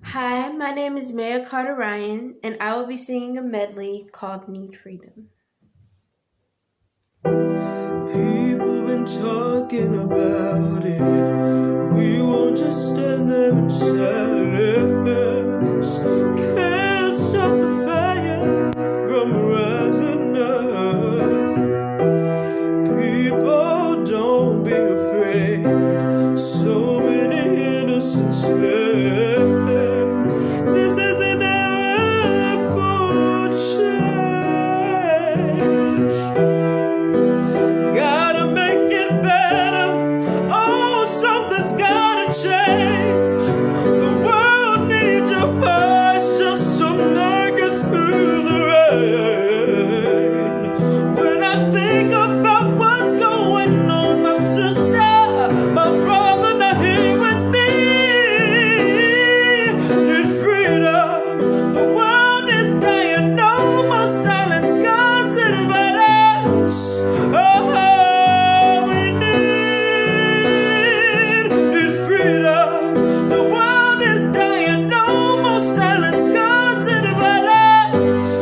Hi, my name is Maya Carter Ryan, and I will be singing a medley called Need Freedom. People been talking about it. We won't just stand there in silence. Can't stop the fire from rising up. People, don't be afraid. So many innocent slaves. This is an era for change. Gotta make it better. Oh, something's gotta change. The world needs your voice just to make it through the rain. When I think about what's going on, my sister, my brother, not here with me. Need freedom. The world is dying. No more silence, guns and violence. Oh, we need freedom. The world is dying. No more silence, guns and violence.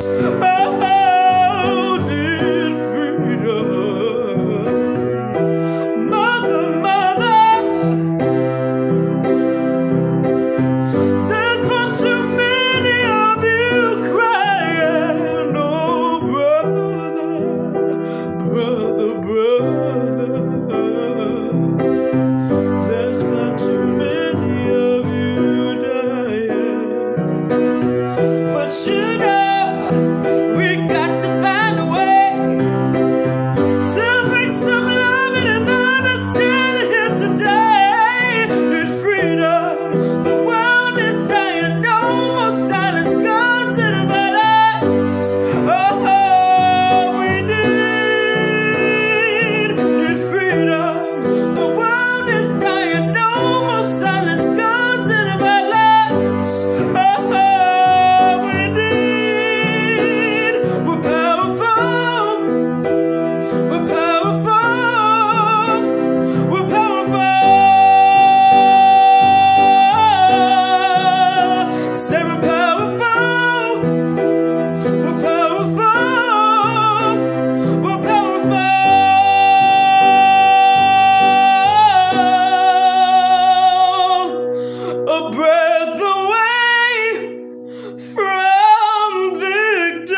Oh, need freedom. Mother, there's far too many of you crying. Oh, brother. There's far too many of you dying. But you know, we got to find a way to bring some love and understanding here today. Need freedom. The world is dying. No more silence, guns and violence. Oh, we need freedom. The world is dying. No more silence, guns and violence. Oh, we need. We're powerful. We're powerful. We're powerful. Say we're powerful. We're powerful. We're powerful. A breath away from victory.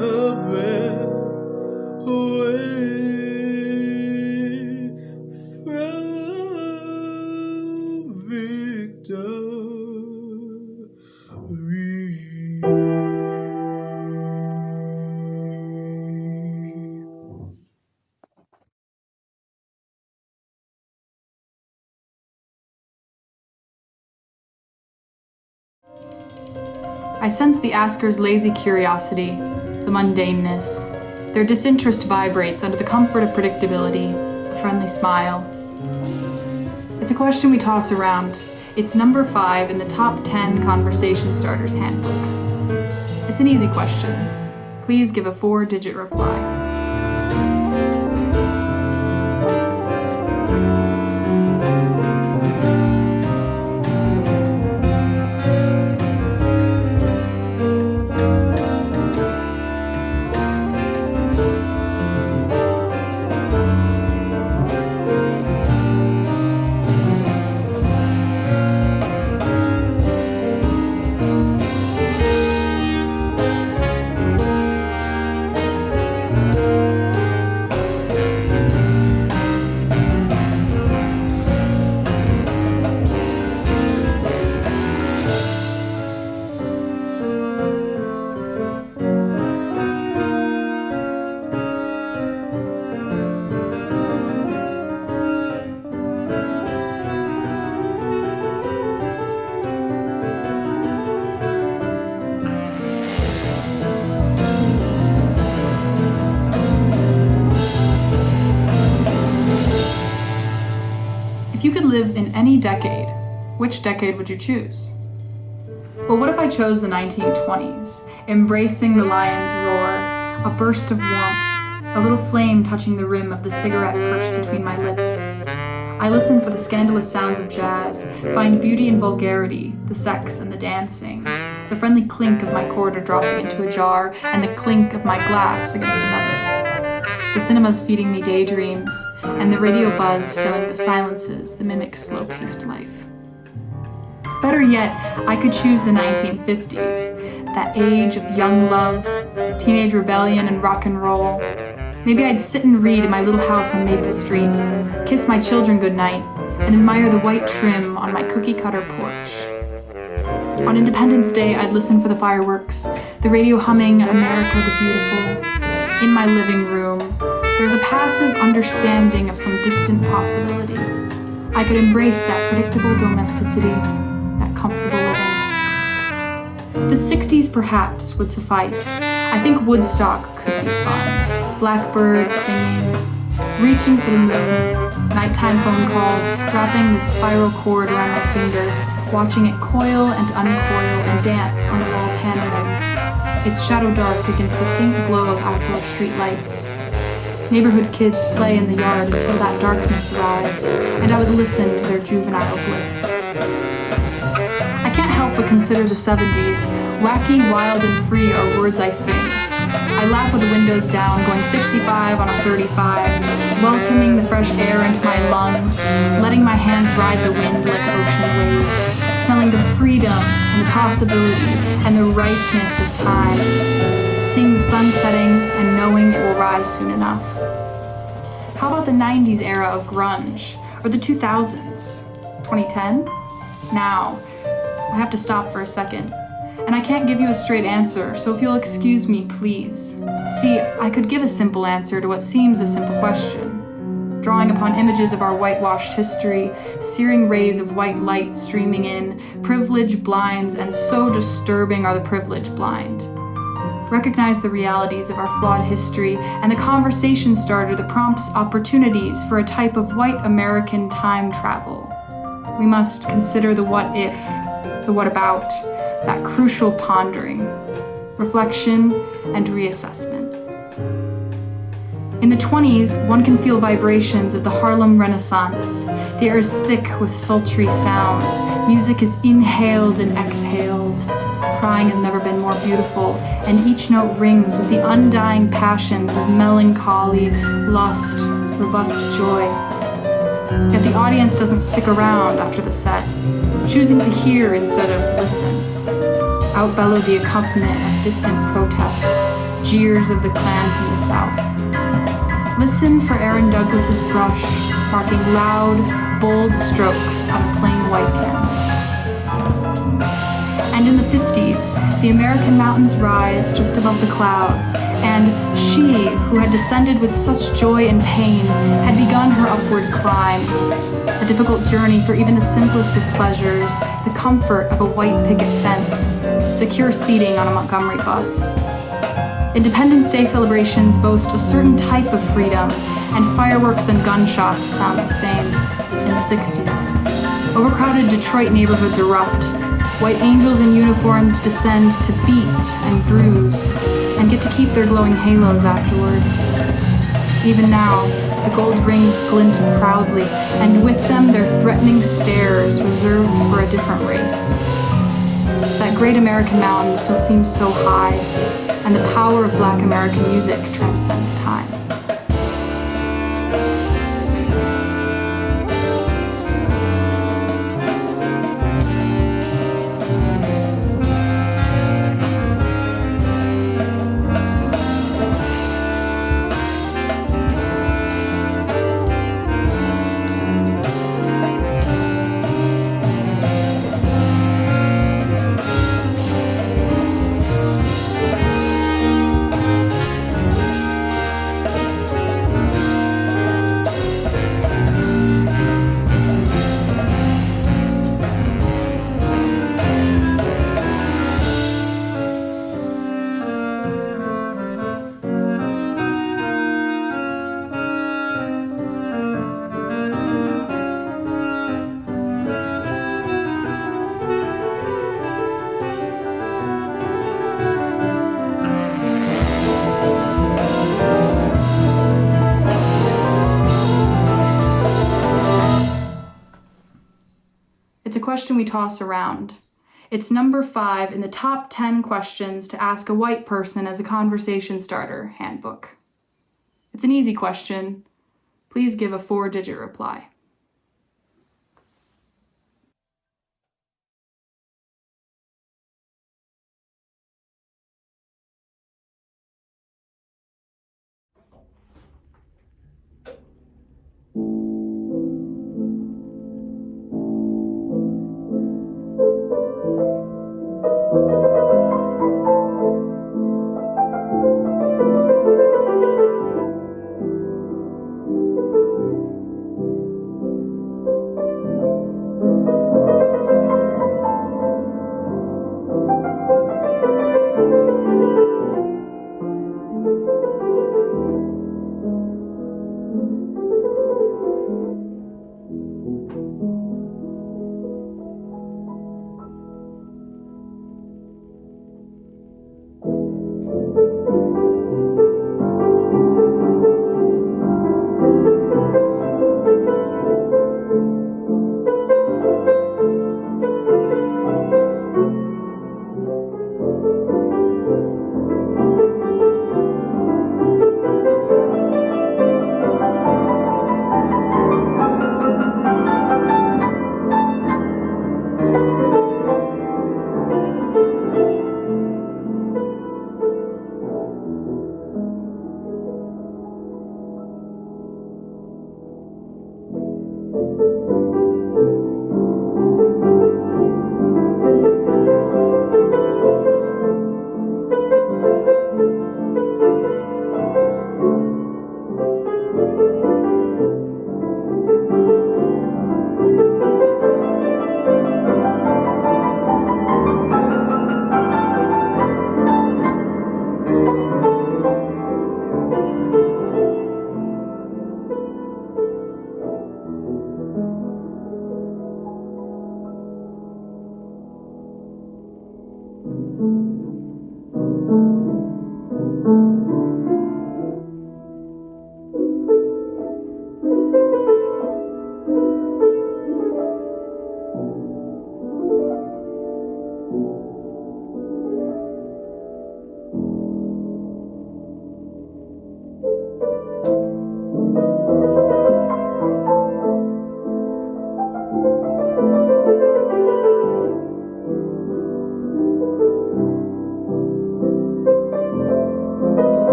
A breath away from victory. I sense the asker's lazy curiosity, the mundaneness. Their disinterest vibrates under the comfort of predictability, a friendly smile. It's a question we toss around. It's number 5 in the top 10 conversation starters handbook. It's an easy question. Please give a 4-digit reply. If you could live in any decade, which decade would you choose? Well, what if I chose the 1920s, embracing the lion's roar, a burst of warmth, a little flame touching the rim of the cigarette perched between my lips. I listen for the scandalous sounds of jazz, find beauty in vulgarity, the sex and the dancing, the friendly clink of my quarter dropping into a jar, and the clink of my glass against another. The cinema's feeding me daydreams, and the radio buzz filling the silences that mimic slow-paced life. Better yet, I could choose the 1950s, that age of young love, teenage rebellion, and rock and roll. Maybe I'd sit and read in my little house on Maple Street, kiss my children goodnight, and admire the white trim on my cookie-cutter porch. On Independence Day, I'd listen for the fireworks, the radio humming America the Beautiful. In my living room, there's a passive understanding of some distant possibility. I could embrace that predictable domesticity, that comfortable living. The 60s perhaps would suffice. I think Woodstock could be fun. Blackbirds singing, reaching for the moon, nighttime phone calls, wrapping the spiral cord around my finger, watching it coil and uncoil and dance on the wall panorams, its shadow dark against the faint glow of outdoor street lights. Neighborhood kids play in the yard until that darkness arrives, and I would listen to their juvenile bliss. I can't help but consider the 70s. Wacky, wild, and free are words I sing. I laugh with the windows down, going 65 on a 35, welcoming the fresh air into my lungs, letting my hands ride the wind like ocean waves, smelling the freedom and the possibility and the ripeness of time, seeing the sun setting and knowing it will rise soon enough. How about the 90s era of grunge, or the 2000s? 2010? Now, I have to stop for a second. And I can't give you a straight answer, so if you'll excuse me, please. See, I could give a simple answer to what seems a simple question. Drawing upon images of our whitewashed history, searing rays of white light streaming in, privilege blinds, and so disturbing are the privilege blind. Recognize the realities of our flawed history, and the conversation starter that prompts opportunities for a type of white American time travel. We must consider the what if, the what about, that crucial pondering, reflection, and reassessment. In the 20s, one can feel vibrations of the Harlem Renaissance. The air is thick with sultry sounds. Music is inhaled and exhaled. Crying has never been more beautiful, and each note rings with the undying passions of melancholy, lust, robust joy. Yet the audience doesn't stick around after the set, choosing to hear instead of listen. Outbellow the accompaniment of distant protests, jeers of the Klan from the South. Listen for Aaron Douglas's brush, marking loud, bold strokes on a plain white canvas. And in the 50s, the American mountains rise just above the clouds, and she, who had descended with such joy and pain, had begun her upward climb. A difficult journey for even the simplest of pleasures, the comfort of a white picket fence, secure seating on a Montgomery bus. Independence Day celebrations boast a certain type of freedom, and fireworks and gunshots sound the same. In the 60s, overcrowded Detroit neighborhoods erupt. White angels in uniforms descend to beat and bruise, and get to keep their glowing halos afterward. Even now, the gold rings glint proudly, and with them their threatening stares reserved for a different race. That great American mountain still seems so high, and the power of Black American music transcends time. question we toss around. It's number 5 in the top 10 questions to ask a white person as a conversation starter handbook. It's an easy question. Please give a 4-digit reply.